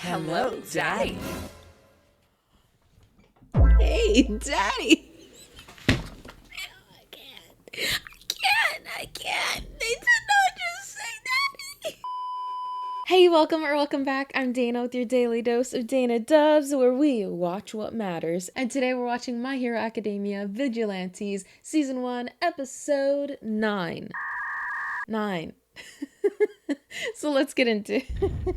Hello, Daddy. Hey, Daddy. I can't. They did not just say Daddy. Hey, welcome back. I'm Dana with your daily dose of Dana Dubs, where we watch what matters. And today we're watching My Hero Academia Vigilantes, Season 1, Episode 9. 9. So let's get into it.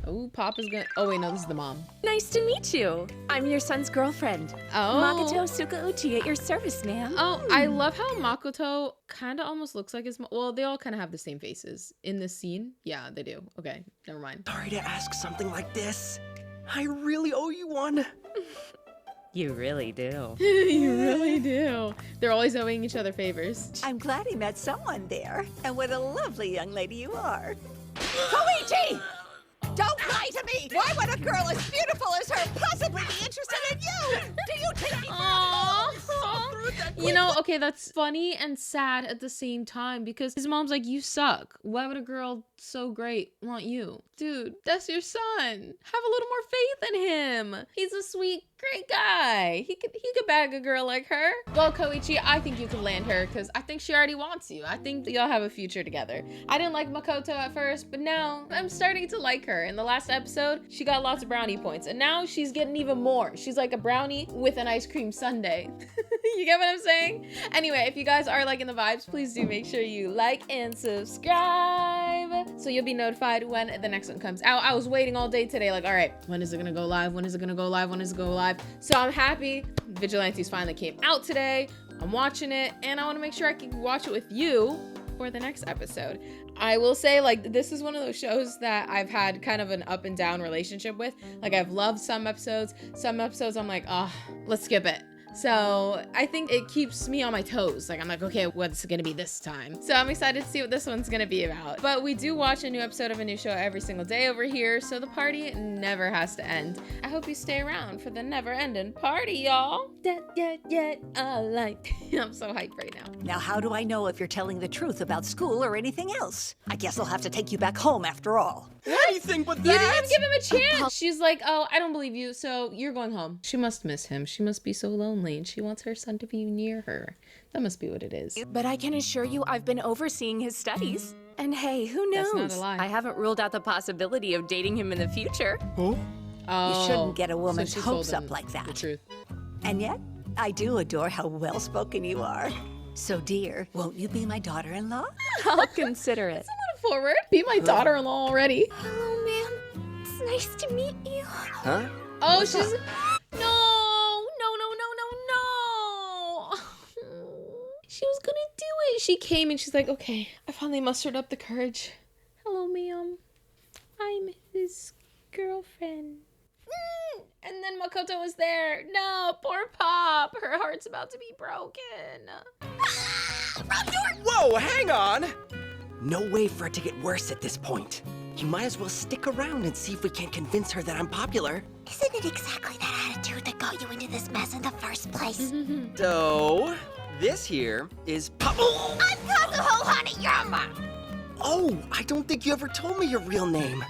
Oh, Papa's gonna... Oh, wait, no, this is the mom. Nice to meet you. I'm your son's girlfriend. Oh. Makoto Shouko at your service, ma'am. Oh, I love how Makoto kind of almost looks like his mom. Well, they all kind of have the same faces in this scene. Yeah, they do. Okay, never mind. Sorry to ask something like this. I really owe you one. You really do. You really do. They're always owing each other favors. I'm glad he met someone there. And what a lovely young lady you are. Koichi! Don't lie to me! Why would a girl as beautiful as her possibly be interested in you? Do you take me for a fool? You know, okay, that's funny and sad at the same time because his mom's like, you suck. Why would a girl so great want you? Dude, that's your son. Have a little more faith in him. He's a sweet, great guy. He could bag a girl like her. Well, Koichi, I think you could land her because I think she already wants you. I think y'all have a future together. I didn't like Makoto at first, but now I'm starting to like her. In the last episode, she got lots of brownie points, and now she's getting even more. She's like a brownie with an ice cream sundae. You get what I'm saying? Anyway, if you guys are liking the vibes, please do make sure you like and subscribe so you'll be notified when the next one comes out. I was waiting all day today, like, all right, when is it gonna go live? When is it gonna go live? When is it gonna go live? So I'm happy Vigilantes finally came out today. I'm watching it, and I want to make sure I can watch it with you for the next episode. I will say, like, this is one of those shows that I've had kind of an up and down relationship with. Like, I've loved some episodes I'm like, oh, let's skip it. So I think it keeps me on my toes. Like, I'm like, okay, what's it gonna be this time? So I'm excited to see what this one's gonna be about. But we do watch a new episode of a new show every single day over here, so the party never has to end. I hope you stay around for the never-ending party, y'all. I'm so hyped right now. Now, how do I know if you're telling the truth about school or anything else? I guess I'll have to take you back home after all. Anything but You didn't that? even give him a chance. She's like, oh, I don't believe you, so you're going home. She must miss him. She must be so lonely, and she wants her son to be near her. That must be what it is. But I can assure you I've been overseeing his studies. And hey, who knows? That's not a lie. I haven't ruled out the possibility of dating him in the future. Oh? Oh, You shouldn't get a woman's so she told hopes him up like The that. truth. And yet, I do adore how well-spoken you are. So, dear, won't you be my daughter-in-law? I'll consider it. Forward. Be my daughter-in-law already. Hello, ma'am. It's nice to meet you. Huh? Oh, she's... No. She was gonna do it. She came and she's like, okay, I finally mustered up the courage. Hello, ma'am. I'm his girlfriend. And then Makoto was there. No, poor Pop. Her heart's about to be broken. Whoa, hang on! No way for it to get worse at this point. You might as well stick around and see if we can't convince her that I'm popular. Isn't it exactly that attitude that got you into this mess in the first place? So, this here is I'm Kazuho Hanayama! Oh, I don't think you ever told me your real name.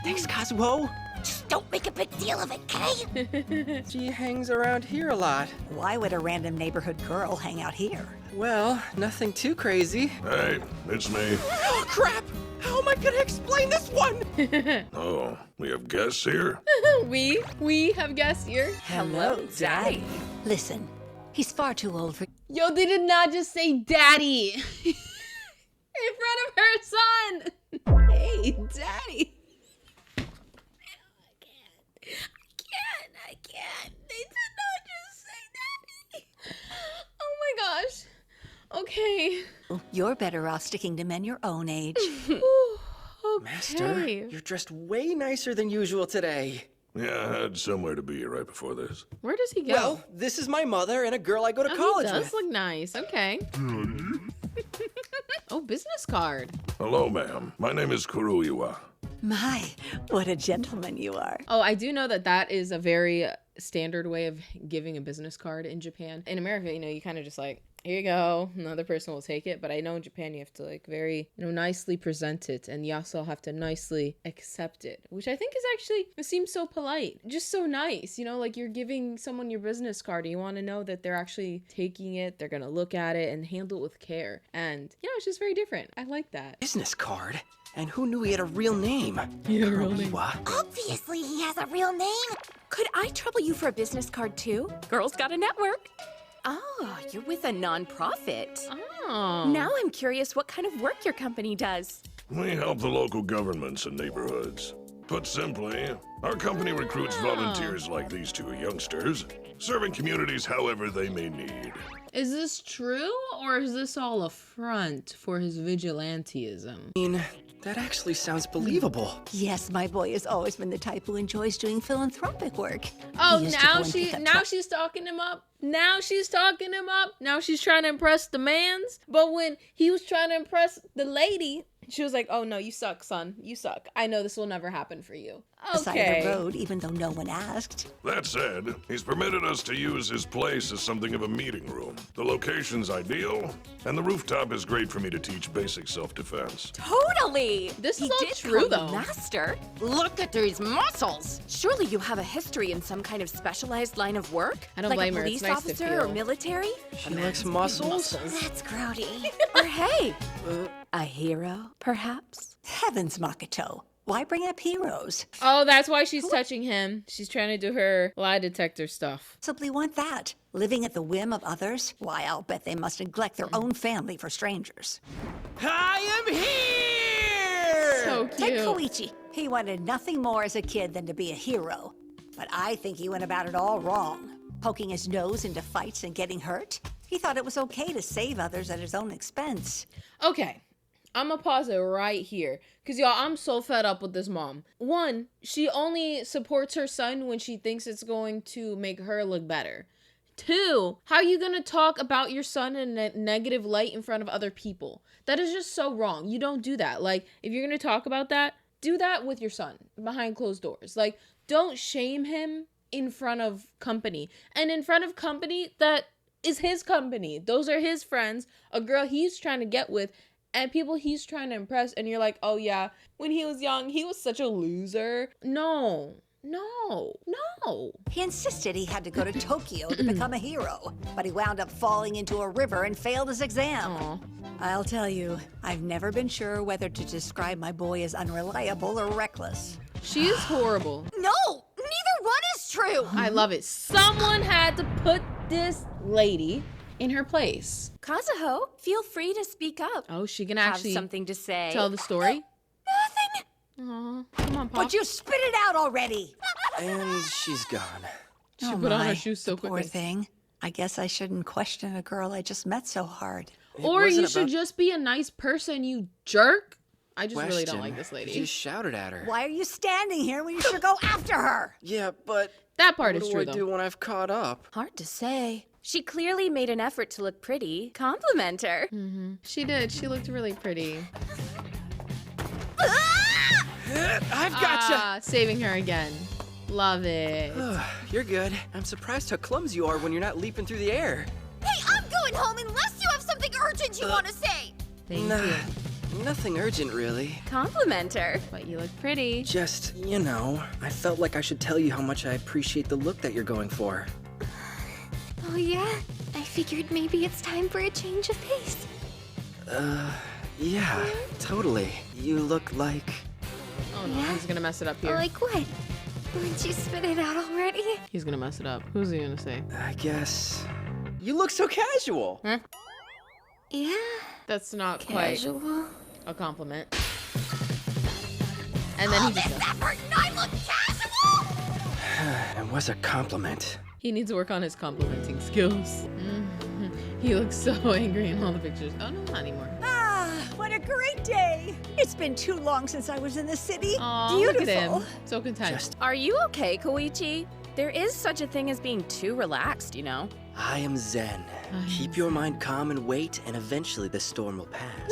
Thanks, Kazuo. Just don't make a big deal of it, okay? She hangs around here a lot. Why would a random neighborhood girl hang out here? Well, nothing too crazy. Hey, it's me. Oh, crap! How am I gonna explain this one? Oh, we have guests here? We have guests here. Hello, Daddy. Listen, he's far too old for... Yo, they did not just say daddy in front of her son. Hey, daddy. I can't. They did not just say daddy. Oh my gosh. Okay. You're better off sticking to men your own age. Okay. Master, you're dressed way nicer than usual today. Yeah, I had somewhere to be right before this. Where does he go? Well, this is my mother and a girl I go to Oh, college he does with. look nice. Okay. Oh, business card. Hello, ma'am. My name is Kuruiwa. My, what a gentleman you are. Oh, I do know that that is a very standard way of giving a business card in Japan. In America, you know, you kind of just like, here you go. Another person will take it. But I know in Japan you have to like very, nicely present it. And you also have to nicely accept it. Which I think is actually, it seems so polite. Just so nice. Like you're giving someone your business card and you want to know that they're actually taking it. They're going to look at it and handle it with care. And, it's just very different. I like that. Business card? And who knew he had a real name? Yeah, real name. Kuroiwa. Obviously, he has a real name. Could I trouble you for a business card too? Girls got a network. Oh, you're with a nonprofit. Oh. Now I'm curious what kind of work your company does. We help the local governments and neighborhoods. Put simply, our company recruits volunteers like these two youngsters, serving communities however they may need. Is this true, or is this all a front for his vigilantism? That actually sounds believable. Yes, my boy has always been the type who enjoys doing philanthropic work. Oh, He used to go and pick up she's talking him up. Now she's talking him up. Now she's trying to impress the mans. But when he was trying to impress the lady, she was like, "Oh no, you suck, son. You suck. I know this will never happen for you." the side of Okay. the road, even though no one asked. That said, he's permitted us to use his place as something of a meeting room. The location's ideal, and the rooftop is great for me to teach basic self-defense. Totally. This he is all did true, call you though. Master. Look at these muscles. Surely you have a history in some kind of specialized line of work? I don't like blame a her. It's police nice to officer or feel. military? She likes muscles? That's grody. Or hey, a hero, perhaps? Heavens, Makoto. Why bring up heroes? Oh, that's why she's touching him. She's trying to do her lie detector stuff. Simply want that. Living at the whim of others? Why, I'll bet they must neglect their own family for strangers. I am here! So Take cute. Koichi. He wanted nothing more as a kid than to be a hero. But I think he went about it all wrong. Poking his nose into fights and getting hurt. He thought it was okay to save others at his own expense. Okay, I'm gonna pause it right here. Because, y'all, I'm so fed up with this mom. One, she only supports her son when she thinks it's going to make her look better. Two, how are you gonna talk about your son in a negative light in front of other people? That is just so wrong. You don't do that. Like, if you're gonna talk about that, do that with your son behind closed doors. Like, don't shame him in front of company. And in front of company that is his company. Those are his friends, a girl he's trying to get with, and people he's trying to impress. And you're like, oh yeah, when he was young, he was such a loser. No. He insisted he had to go to Tokyo to become a hero, but he wound up falling into a river and failed his exam. Aw. I'll tell you, I've never been sure whether to describe my boy as unreliable or reckless. She is horrible. No, neither one is true. I love it. Someone had to put this lady in her place. Kazuho, feel free to speak up. Oh, she can Have actually something to say. tell the story? Nothing. Aw, come on, Pop. Would you spit it out already? And she's gone. She put on her my, shoes so Poor quickly. thing. I guess I shouldn't question a girl I just met so hard. Or wasn't you should about just be a nice person, you jerk. I just really don't question. like this lady. You just shouted at her. Why are you standing here when you should go after her? Yeah, but That part what is do true, I though. do when I've caught up? Hard to say. She clearly made an effort to look pretty. Compliment her. She did. She looked really pretty. I've gotcha! Ah, saving her again. Love it. You're good. I'm surprised how clumsy you are when you're not leaping through the air. Hey, I'm going home unless you have something urgent you want to say. Thank Nah, you. nothing urgent, really. Compliment her. But you look pretty. Just, I felt like I should tell you how much I appreciate the look that you're going for. Oh yeah? I figured maybe it's time for a change of pace. Yeah, totally. You look like... Oh no, he's gonna mess it up here. Like what? Wouldn't you spit it out already? He's gonna mess it up. Who's he gonna say? I guess... You look so casual! Yeah, That's not quite casual. a compliment. And then he just effort and I look casual? It was a compliment. he needs to work on his complimenting skills. He looks so angry in all the pictures. Oh no, not anymore. Ah, what a great day. It's been too long since I was in the city. Aw, Beautiful. look at him. So content. Just, Are you okay, Koichi? There is such a thing as being too relaxed, you know? I am Zen. Keep your mind calm and wait, and eventually the storm will pass.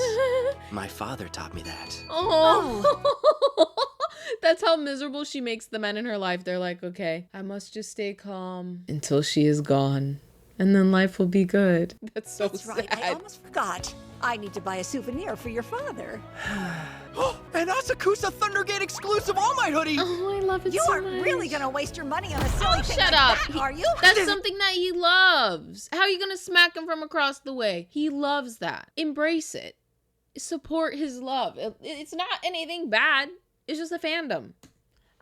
My father taught me that. Oh. That's how miserable she makes the men in her life. They're like, okay, I must just stay calm until she is gone. and then life will be good. That's so That's sad. right, I almost forgot. I need to buy a souvenir for your father. An Asakusa Thundergate exclusive All Might hoodie! Oh, I love it You so aren't much. really gonna waste your money on a silly thing shut like up. that, are you? That's something that he loves. How are you gonna smack him from across the way? He loves that. Embrace it. Support his love. It's not anything bad. It's just a fandom.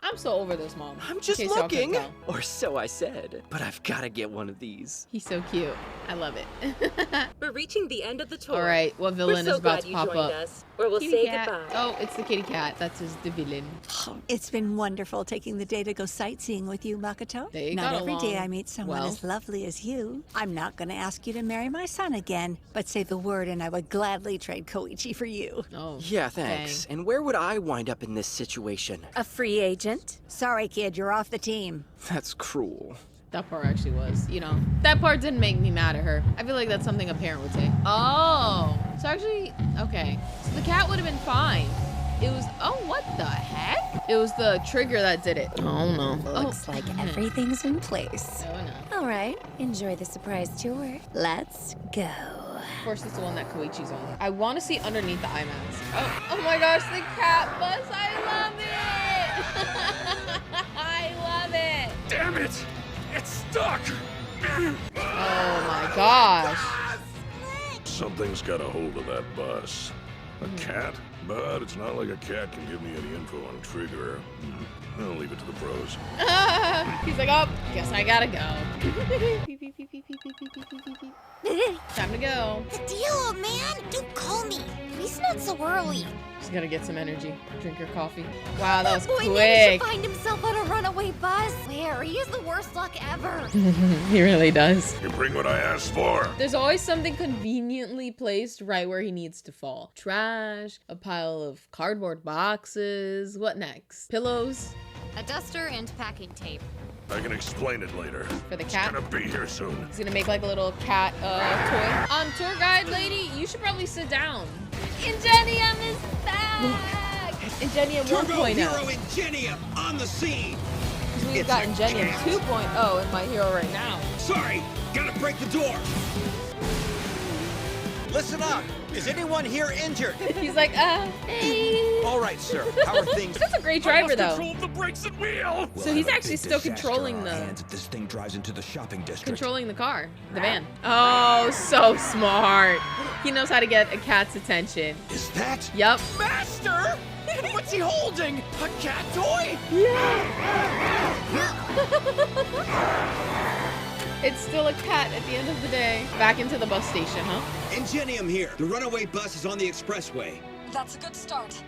I'm so over this, Mom. I'm just in case y'all couldn't looking. tell. Or so I said. But I've gotta get one of these. He's so cute. I love it. We're reaching the end of the tour. All right, what villain We're so is about glad to you pop joined up? us, or we'll Kitty say cat. goodbye. Oh, it's the kitty cat. That's the villain. It's been wonderful taking the day to go sightseeing with you, Makoto. They Not got every day along I meet someone well. as lovely as you. I'm not going to ask you to marry my son again, but say the word and I would gladly trade Koichi for you. Oh. Yeah, thanks. And where would I wind up in this situation? A free agent? Sorry, kid, you're off the team. That's cruel. That part actually was, that part didn't make me mad at her. I feel like that's something a parent would say. Oh, so actually, okay. So the cat would have been fine. It was, oh, what the heck? It was the trigger that did it. Oh, no. Looks like everything's in place. Oh, no. All right, enjoy the surprise tour. Let's go. Of course, it's the one that Koichi's on. I want to see underneath the eye mask. Oh my gosh, the cat bus. I love it. I love it. Damn it! It's stuck! Oh my gosh. Something's got a hold of that bus. A cat? But it's not like a cat can give me any info on Trigger. I'll leave it to the pros. He's like, oh, guess I gotta go. Time to go. The deal, old man. Don't call me. Please not so early. She's gonna get some energy. Drink her coffee. Wow, that was Boy quick. managed to find himself on a runaway bus. Where? He has the worst luck ever. He really does. You bring what I asked for. There's always something conveniently placed right where he needs to fall. Trash, a pile of cardboard boxes. What next? Pillows? A duster and packing tape. I can explain it later. For the It's cat? gonna be here soon. He's gonna make like a little cat toy. Tour guide lady, you should probably sit down. Ingenium is back! Ingenium 1.0. Ingenium on the scene. Because we've got Ingenium 2.0 in my hero right now. Sorry, gotta break the door. Listen up. Is anyone here injured? He's like, hey. All right, sir. How are things? That's a great driver though. Control the brakes and wheel! So he's actually still controlling If this thing drives into the shopping district. controlling the car, the van. Oh, so smart. He knows how to get a cat's attention. Is that? Yup. Master! What's he holding? A cat toy? It's still a cat at the end of the day. Back into the bus station, huh? Ingenium here. The runaway bus is on the expressway. That's a good start.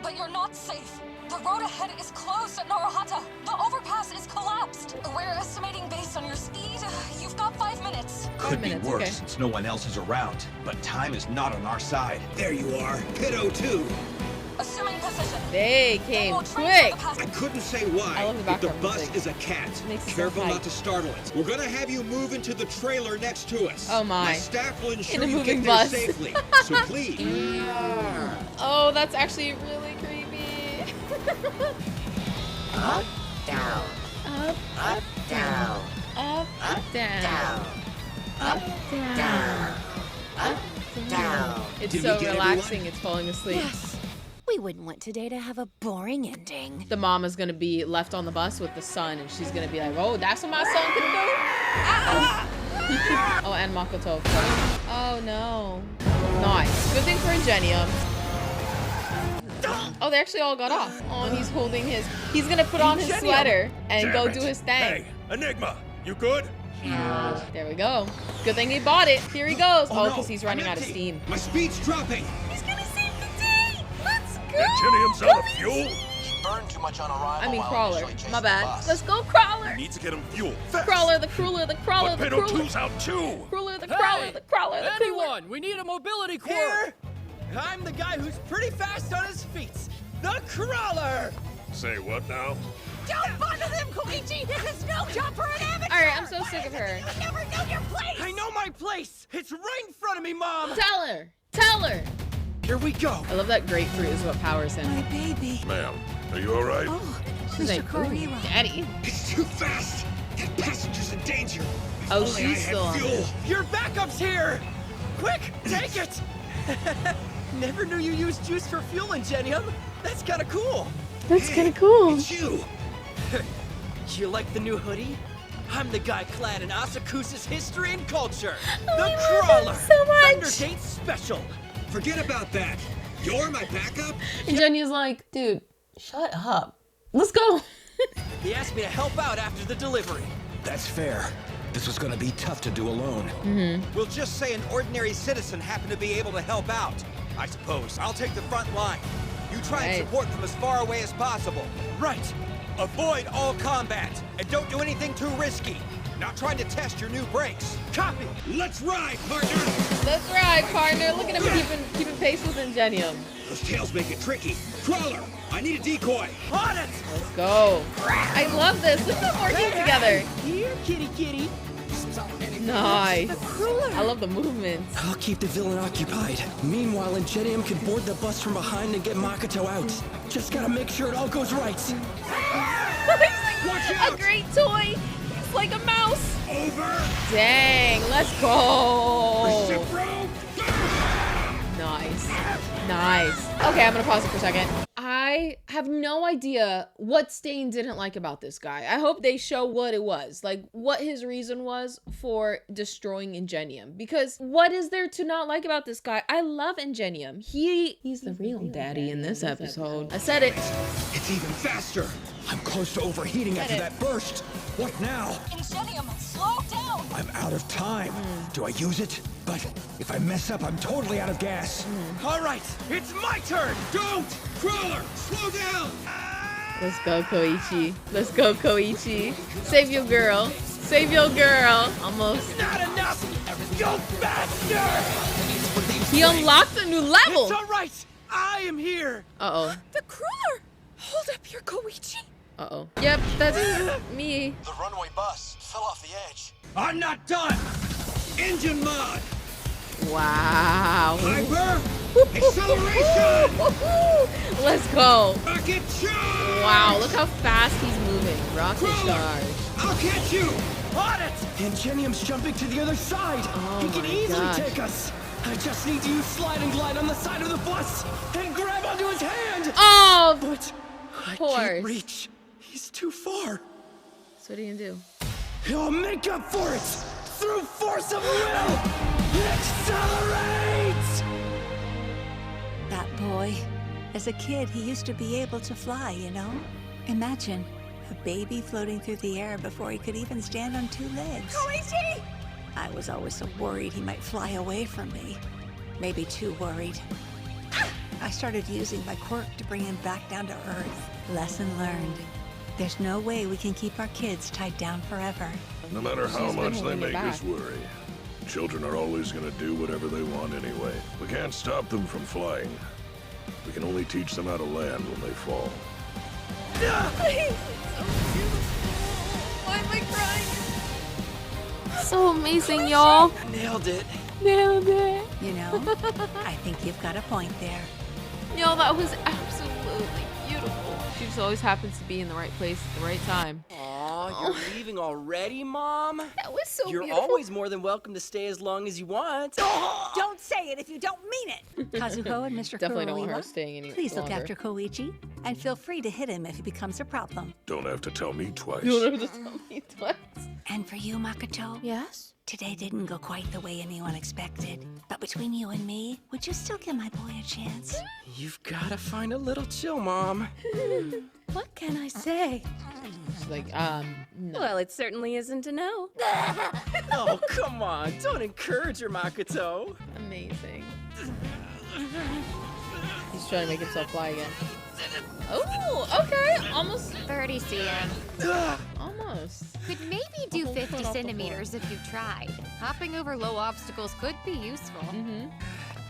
But you're not safe. The road ahead is closed at Naruhata. The overpass is collapsed. We're estimating based on your speed, you've got 5 minutes. Could be minutes, worse okay. since no one else is around. But time is not on our side. There you are. Pit 02. Assuming position. They came We'll transfer quick. the pass- I couldn't say I why, love the but the background bus music. is a cat. Makes it so Careful hype. not to startle it. We're gonna have you move into the trailer next to us. Oh my. My staff will ensure a you moving get there bus. safely. So please. Oh, that's actually really creepy. Up, down. Up, Up, down. up, down. Up, down. Up, down. It's Did so we get relaxing, everyone? it's falling asleep. Yes. We wouldn't want today to have a boring ending. The mom is gonna be left on the bus with the son, and she's gonna be like, oh, that's what my son can do? Oh, and Makoto. of course. Oh, no. Nice. Good thing for Ingenium. Oh, they actually all got off. Oh, and he's holding he's gonna put on his Ingenium. sweater and Damn go it. do his thing. Hey, Enigma, you good? There we go. Good thing he bought it. Here he goes. Oh, no, because he's running I'm out of empty. steam. My speed's dropping. He's gonna save the day! Let's go! Ingenium's out of fuel? Burned too much on arrival. I mean, while Crawler. initially chasing My the bad. bus. Let's go, Crawler. Need to get him fuel. Fast. Crawler, the crueler, the crawler, But the Pedo crueler. 2's out too. Crawler, the crawler, the crawler, the crueler. Anyone! We need a mobility quirk! I'm the guy who's pretty fast on his feet. The Crawler! Say what now? Don't bother them, Koichi! This is no job for an amateur! All right, I'm so sick of her. You never know your place! I know my place! It's right in front of me, Mom! Tell her. Tell her. Here we go! I love that grapefruit is what powers him. My baby. Ma'am, are you all right? Oh, She's Mr. like, ooh, Koichi. Daddy. It's too fast. That passenger's in danger. If Oh, only I she's had still on fuel. it. Your backup's here! Quick, take it! Never knew you used juice for fuel, Ingenium. That's kind of cool. That's Hey, kind of cool. It's you. You like the new hoodie? I'm the guy clad in Asakusa's history and culture. Oh, The I love Crawler. him so much. Thundergate Special. Forget about that. You're my backup? And Jenny's like, dude, shut up. Let's go. He asked me to help out after the delivery. That's fair. This was gonna be tough to do alone. We'll just say an ordinary citizen happened to be able to help out. I suppose I'll take the front line. You try and Right. support from as far away as possible. Right. Avoid all combat, and don't do anything too risky. Not trying to test your new brakes. Copy. Let's ride, partner! That's right, partner. Look at him keeping pace with Ingenium. Those tails make it tricky. Crawler, I need a decoy. On it. Let's go. I love this. Look at them working together. Here, kitty kitty. Nice. I love the movements. I'll keep the villain occupied. Meanwhile, Ingenium can board the bus from behind and get Makoto out. Just gotta make sure it all goes right. Watch A out! great toy. He's like a mouse. Over! Dang. Let's go. Reciprocal! Nice. Nice. Okay, I'm gonna pause it for a second. I have no idea what Stain didn't like about this guy. I hope they show what it was, like what his reason was for destroying Ingenium. Because what is there to not like about this guy? I love Ingenium. He's the real daddy in this episode. I said it. It's even faster. I'm close to overheating after that burst. What now? Ingenium, slow down! I'm out of time. Do I use it? But if I mess up, I'm totally out of gas. All right, it's my turn. Don't! Crawler, slow down! Let's go, Koichi. Let's go, Koichi. Save your girl. Save your girl. Almost. Not enough. Go faster. He unlocked a new level. It's all right. I am here. Uh-oh. The crawler! Hold up here, Koichi. Uh-oh. Yep, that's me. The runway bus fell off the edge. I'm not done! Engine mod! Wow. Hyper! Acceleration! Let's go. Rocket charge! Wow, look how fast he's moving. Rocket Crawler! charge. I'll catch you! On it. Ingenium's jumping to the other side. Oh He can my easily gosh. take us. I just need to use slide and glide on the side of the bus and grab onto his hand. Oh, But I course. can't reach. He's too far. so what are you gonna do? He'll make up for it through force of will. Accelerate! That boy. As a kid, he used to be able to fly, you know? Imagine a baby floating through the air before he could even stand on two legs. Koichi! I was always so worried he might fly away from me. Maybe too worried. I started using my quirk to bring him back down to Earth. Lesson learned. There's no way we can keep our kids tied down forever. No matter how She's been much they holding it make us back. worry, children are always gonna do whatever they want anyway. We can't stop them from flying. We can only teach them how to land when they fall. Why am I crying? So amazing, y'all. Nailed it. Nailed it. You know? I think you've got a point there. Yo, that was absolutely beautiful. She just always happens to be in the right place at the right time. Aw, you're leaving already, Mom? That was so You're beautiful. always more than welcome to stay as long as you want. Don't say it if you don't mean it! Kazuko and Mr. Definitely don't want her Kuroiwa, staying any please look longer. after Koichi, and feel free to hit him if he becomes a problem. Don't have to tell me twice. You don't have to tell me twice. And for you, Makoto, Yes? today didn't go quite the way anyone expected. But between you and me, would you still give my boy a chance? You've gotta find a little chill, Mom. What can I say? She's like, no. Well, it certainly isn't a no. Oh, come on. Don't encourage her, Makoto. Amazing. He's trying to make himself fly again. Oh, okay. Almost. 30 cm. Almost. Could maybe do 50 centimeters if you tried. Hopping over low obstacles could be useful.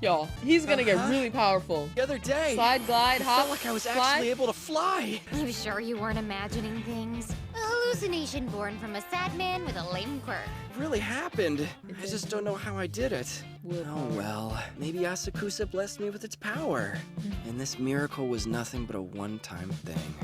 Y'all, he's gonna get really powerful. The other day, Slide, glide, I hop, felt like I was slide. actually able to fly. You sure you weren't imagining things? A hallucination born from a sad man with a lame quirk. It really happened. I just don't know how I did it. Oh well, maybe Asakusa blessed me with its power. And this miracle was nothing but a one-time thing.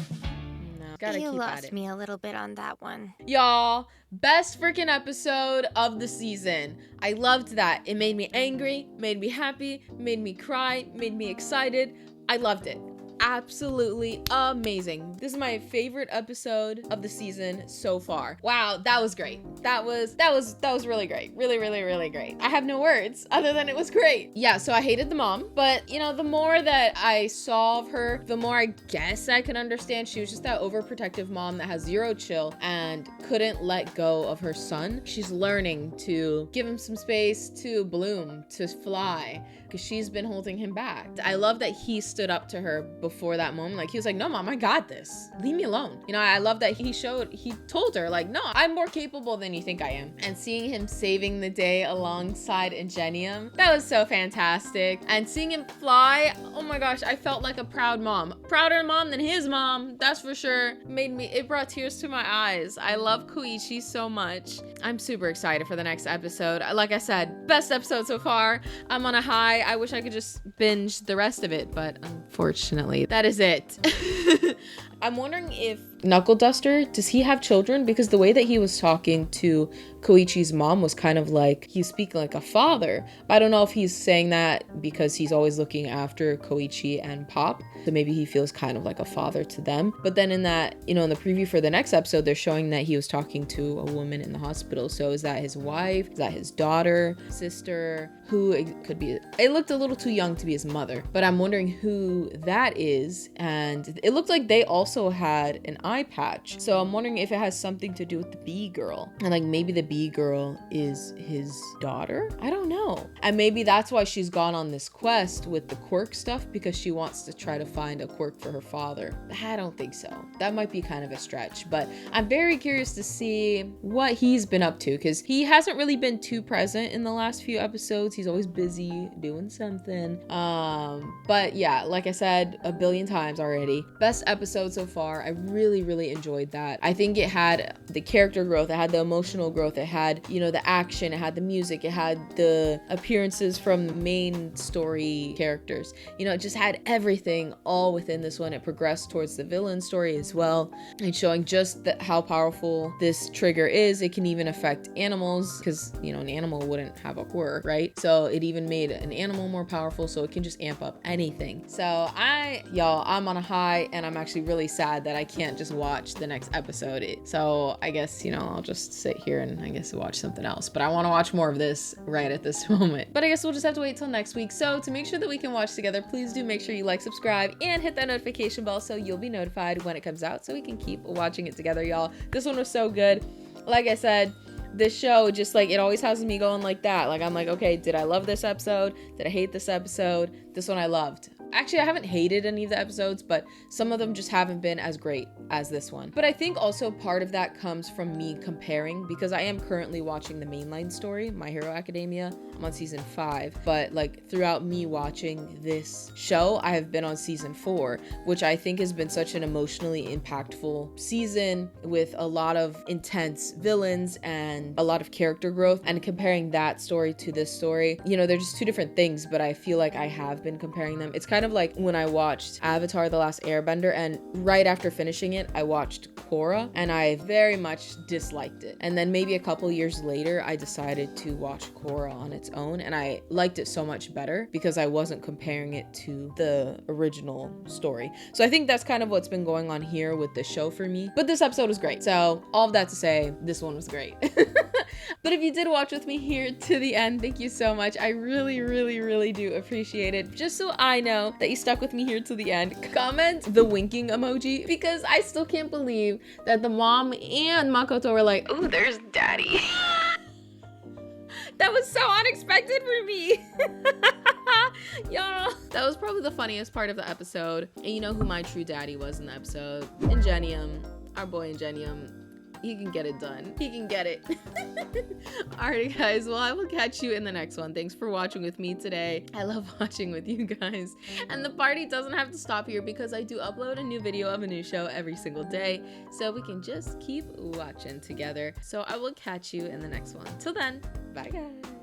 No. Gotta You keep at lost it. me a little bit on that one. Y'all, best freaking episode of the season. I loved that. It made me angry, made me happy, made me cry, made me excited. I loved it. Absolutely amazing. This is my favorite episode of the season so far. Wow, that was great. That was really great. Really great. I have no words other than it was great. Yeah, so I hated the mom, but you know, the more that I saw of her, the more I guess I could understand. She was just that overprotective mom that has zero chill and couldn't let go of her son. She's learning to give him some space to bloom, to fly, because she's been holding him back. I love that he stood up to her before that moment. Like, he was like, no, mom, I got this. Leave me alone. You know, I love that he told her, like, no, I'm more capable than you think I am. And seeing him saving the day alongside Ingenium, that was so fantastic. And seeing him fly, oh my gosh, I felt like a proud mom. Prouder mom than his mom, that's for sure. It brought tears to my eyes. I love Koichi so much. I'm super excited for the next episode. Like I said, best episode so far. I'm on a high. I wish I could just binge the rest of it, but unfortunately, that is it. I'm wondering if Knuckle Duster, does he have children? Because the way that he was talking to Koichi's mom was kind of like he's speaking like a father. I don't know if he's saying that because he's always looking after Koichi and Pop, so maybe he feels kind of like a father to them. But then in that, you know, in the preview for the next episode, they're showing that he was talking to a woman in the hospital. So is that his wife? Is that his daughter, sister? Who it could be? It looked a little too young to be his mother, but I'm wondering who that is. And it looked like they also had an eye patch, so I'm wondering if it has something to do with the bee girl, and like maybe the bee girl is his daughter. I don't know. And maybe that's why she's gone on this quest with the quirk stuff, because she wants to try to find a quirk for her father. I don't think so. That might be kind of a stretch, but I'm very curious to see what he's been up to, because he hasn't really been too present in the last few episodes. He's always busy doing something. But yeah, like I said a billion times already, best episode so far. I really enjoyed that. I think it had the character growth, it had the emotional growth, it had, you know, the action, it had the music, it had the appearances from the main story characters. You know, it just had everything all within this one. It progressed towards the villain story as well, and showing just how powerful this trigger is. It can even affect animals, because, you know, an animal wouldn't have a quirk, right? So it even made an animal more powerful, so it can just amp up anything. So I'm on a high, and I'm actually really sad that I can't just watch the next episode. So I guess, you know, I'll just sit here and I guess watch something else, but I want to watch more of this right at this moment. But I guess we'll just have to wait till next week. So to make sure that we can watch together, please do make sure you like, subscribe, and hit that notification bell so you'll be notified when it comes out, so we can keep watching it together, y'all. This one was so good. Like I said, this show just like, it always has me going like that. Like, I'm like, okay, did I love this episode? Did I hate this episode? This one I loved. Actually, I haven't hated any of the episodes, but some of them just haven't been as great as this one. But I think also part of that comes from me comparing, because I am currently watching the mainline story, My Hero Academia. I'm on season 5, but like throughout me watching this show, I have been on season 4, which I think has been such an emotionally impactful season with a lot of intense villains and a lot of character growth. And comparing that story to this story, you know, they're just two different things, but I feel like I have been comparing them. It's kind of like when I watched Avatar: The Last Airbender, and right after finishing it, I watched Korra, and I very much disliked it. And then maybe a couple years later, I decided to watch Korra on its own, and I liked it so much better because I wasn't comparing it to the original story. So I think that's kind of what's been going on here with the show for me. But this episode was great. So all of that to say, this one was great. But if you did watch with me here to the end, thank you so much. I really do appreciate it. Just so I know that you stuck with me here to the end, comment the winking emoji, because I still can't believe that the mom and Makoto were like, oh, there's daddy. That was so unexpected for me. Y'all, that was probably the funniest part of the episode. And you know who my true daddy was in the episode? Ingenium, our boy Ingenium. He can get it done. He can get it. Alright guys, well, I will catch you in the next one. Thanks for watching with me today. I love watching with you guys. And the party doesn't have to stop here, because I do upload a new video of a new show every single day, so we can just keep watching together. So I will catch you in the next one. Till then, bye guys.